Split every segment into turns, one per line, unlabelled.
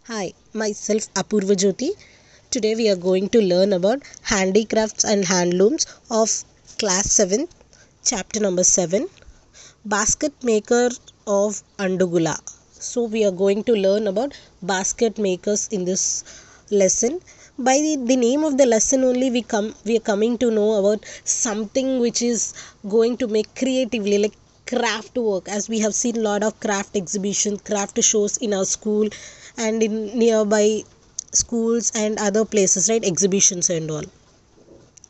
Hi, myself Apurva Jyoti. Today we are going to learn about handicrafts and handlooms of class 7, chapter number 7, basket maker of Andugula. So we are going to learn about basket makers in this lesson. By the name of the lesson only we are coming to know about something which is going to make creatively, like craft work, as we have seen a lot of craft exhibitions, craft shows in our school and in nearby schools and other places, right? Exhibitions and all.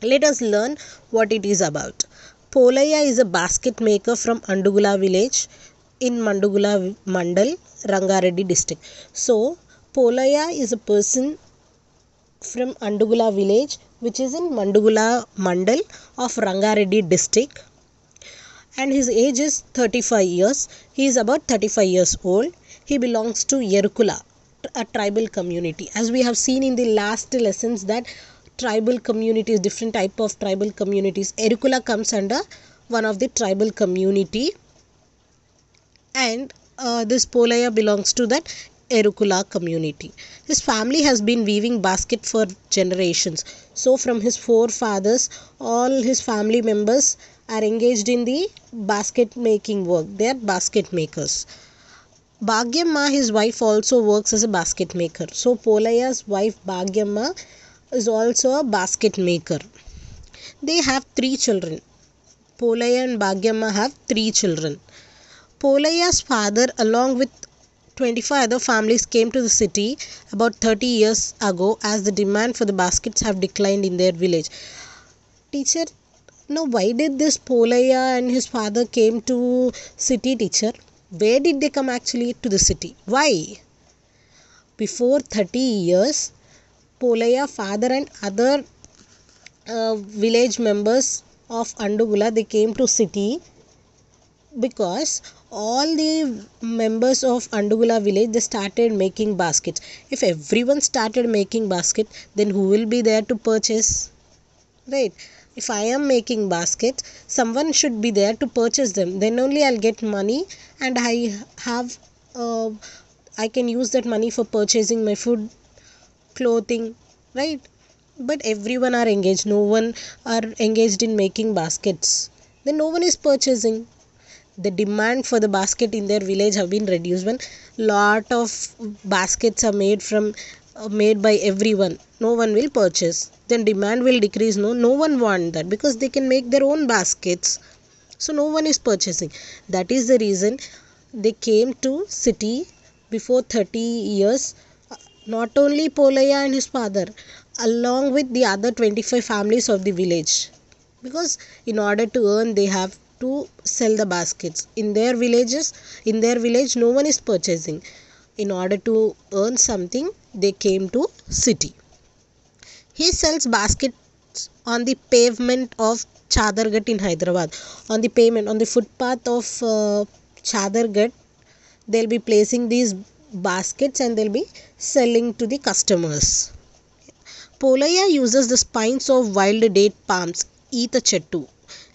Let us learn what it is about. Polaya is a basket maker from Andugula village in Mandugula Mandal, Rangareddy district. So Polaya is a person from Andugula village, which is in Mandugula Mandal of Rangareddy district, and his age is 35 years. He is about 35 years old. He belongs to Yerukula, a tribal community. As we have seen in the last lessons that tribal communities, different type of tribal communities, Yerukula comes under one of the tribal community, and this Polaya belongs to that Erukula community. His family has been weaving basket for generations. So from his forefathers, all his family members are engaged in the basket making work. They are basket makers. Bhagyamma, his wife, also works as a basket maker. So Polaya's wife Bhagyamma is also a basket maker. They have three children. Polaya and Bhagyamma have three children. Polaya's father, along with 25 other families, came to the city about 30 years ago as the demand for the baskets have declined in their village. Teacher, now why did this Polaya and his father came to city, teacher? Where did they come actually to the city? Why? Before 30 years, Polaya father and other village members of Andugula, they came to city because all the members of Andugula village, they started making baskets. If everyone started making basket, then who will be there to purchase, right? If I am making baskets, someone should be there to purchase them, then only I'll get money, and uh, I can use that money for purchasing my food, clothing, right? But everyone are engaged, no one are engaged in making baskets, then no one is purchasing. The demand for the basket in their village have been reduced when lot of baskets are made by everyone. No one will purchase, then demand will decrease. No one want that because they can make their own baskets, so no one is purchasing. That is the reason they came to city before 30 years. Not only Polaya and his father, along with the other 25 families of the village, because in order to earn they have to sell the baskets in their villages. In their village no one is purchasing. In order to earn something, they came to city. He sells baskets on the pavement of Chadargat in Hyderabad. On the pavement, on the footpath of Chadargat, they'll be placing these baskets and they'll be selling to the customers. Polaya uses the spines of wild date palms, Eetha Chettu,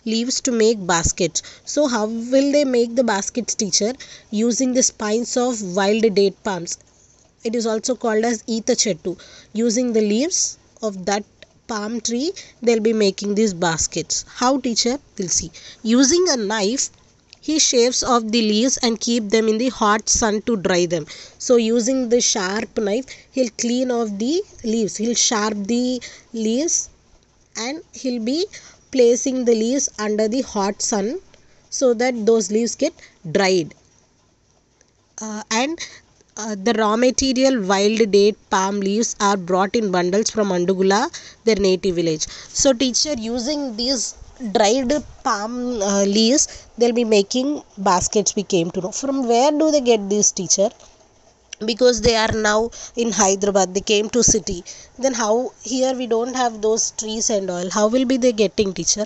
leaves to make baskets. So how will they make the baskets, teacher? Using the spines of wild date palms. It is also called as Eetha Chettu. Using the leaves of that palm tree, they'll be making these baskets. How, teacher? We'll see. Using a knife, he shaves off the leaves and keep them in the hot sun to dry them. So using the sharp knife, he'll clean off the leaves. He'll sharp the leaves and he'll be placing the leaves under the hot sun so that those leaves get dried. And the raw material wild date palm leaves are brought in bundles from Andugula, their native village. So teacher, using these dried palm leaves, they'll be making baskets, we came to know. From where do they get this, teacher? Because they are now in Hyderabad, they came to city. Then how here we don't have those trees and all, how will be they getting, teacher?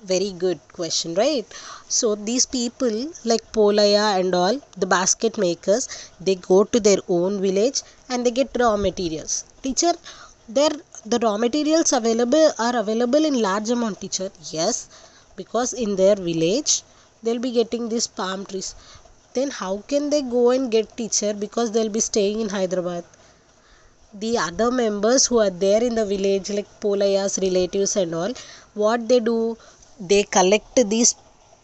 Very good question, right? So these people like Polaya and all the basket makers, they go to their own village and they get raw materials. Teacher, there the raw materials available in large amount, teacher. Yes, because in their village they'll be getting these palm trees. Then how can they go and get, teacher? Because they'll be staying in Hyderabad. the other members who are there in the village, like Polaya's relatives and all, what they do, they collect these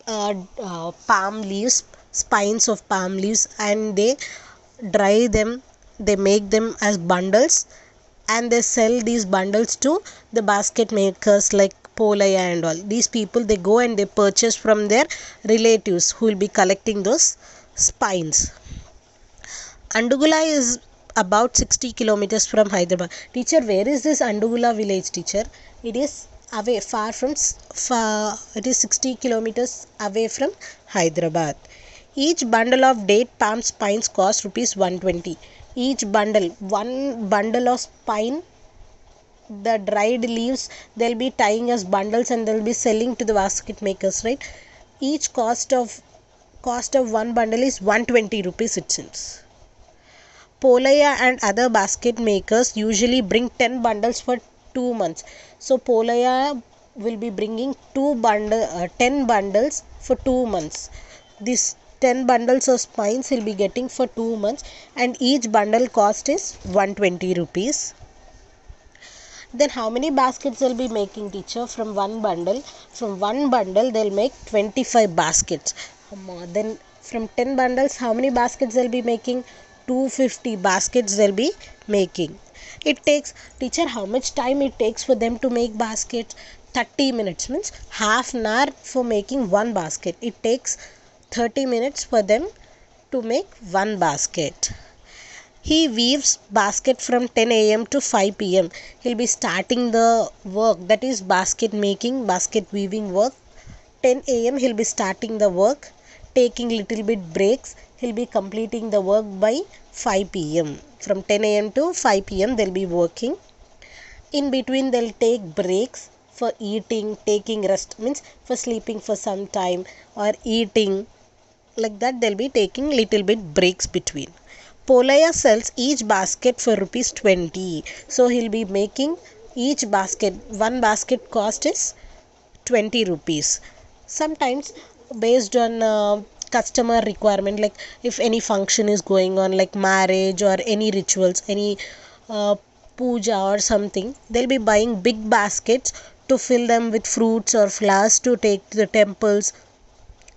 palm leaves, spines of palm leaves, and they dry them, they make them as bundles, and they sell these bundles to the basket makers like Polaya and all. These people, they go and they purchase from their relatives who will be collecting those spines. Andugula is about 60 kilometers from Hyderabad. Teacher, where is this Andugula village, teacher? It is away, it is 60 kilometers away from Hyderabad. Each bundle of date palm spines cost rupees 120. Each bundle, one bundle of spine, the dried leaves, they'll be tying as bundles and they'll be selling to the basket makers, right? Each cost of one bundle is 120 rupees, it seems. Polaya and other basket makers usually bring 10 bundles for 2 months. So Polaya will be bringing 10 bundles for 2 months. This 10 bundles of spines he'll be getting for 2 months, and each bundle cost is 120 rupees. Then how many baskets they'll be making, teacher? From one bundle they'll make 25 baskets. Then from 10 bundles, how many baskets they'll be making? 250 baskets they'll be making. It takes, teacher, how much time it takes for them to make baskets? 30 minutes, means half an hour for making one basket. It takes 30 minutes for them to make one basket. He weaves basket from 10 a.m. to 5 p.m. He'll be starting the work, that is basket making, basket weaving work. 10 a.m. he'll be starting the work, taking little bit breaks. He'll be completing the work by 5 p.m. From 10 a.m. to 5 p.m. they'll be working. In between they'll take breaks for eating, taking rest, means for sleeping for some time or eating. Like that they'll be taking little bit breaks between. Polaya sells each basket for rupees 20. So he'll be making each basket, one basket cost is 20 rupees. Sometimes based on customer requirement, like if any function is going on, like marriage or any rituals, any puja or something, they'll be buying big baskets to fill them with fruits or flowers to take to the temples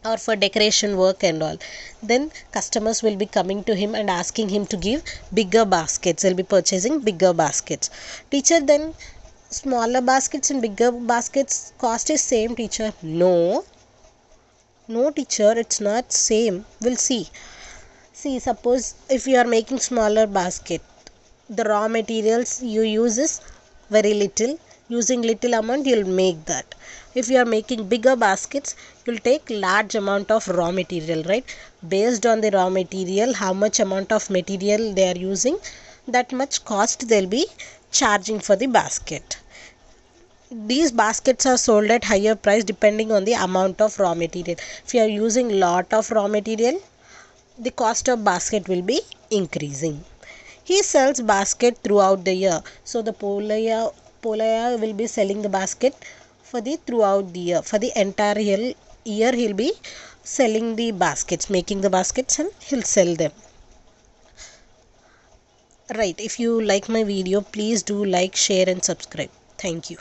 or for decoration work and all. Then customers will be coming to him and asking him to give bigger baskets. They'll be purchasing bigger baskets. Teacher, then smaller baskets and bigger baskets cost is same, teacher? No teacher, it's not same. We'll see. Suppose if you are making smaller basket, the raw materials you use is very little. Using little amount you'll make that. If you are making bigger baskets, you'll take large amount of raw material, right? Based on the raw material, how much amount of material they are using, that much cost they'll be charging for the basket. These baskets are sold at higher price depending on the amount of raw material. If you are using lot of raw material, the cost of basket will be increasing. He sells basket throughout the year. So the Polaya will be selling the basket for the throughout the year. For the entire year he'll be selling the baskets, making the baskets, and he'll sell them. Right, if you like my video, please do like, share and subscribe. Thank you.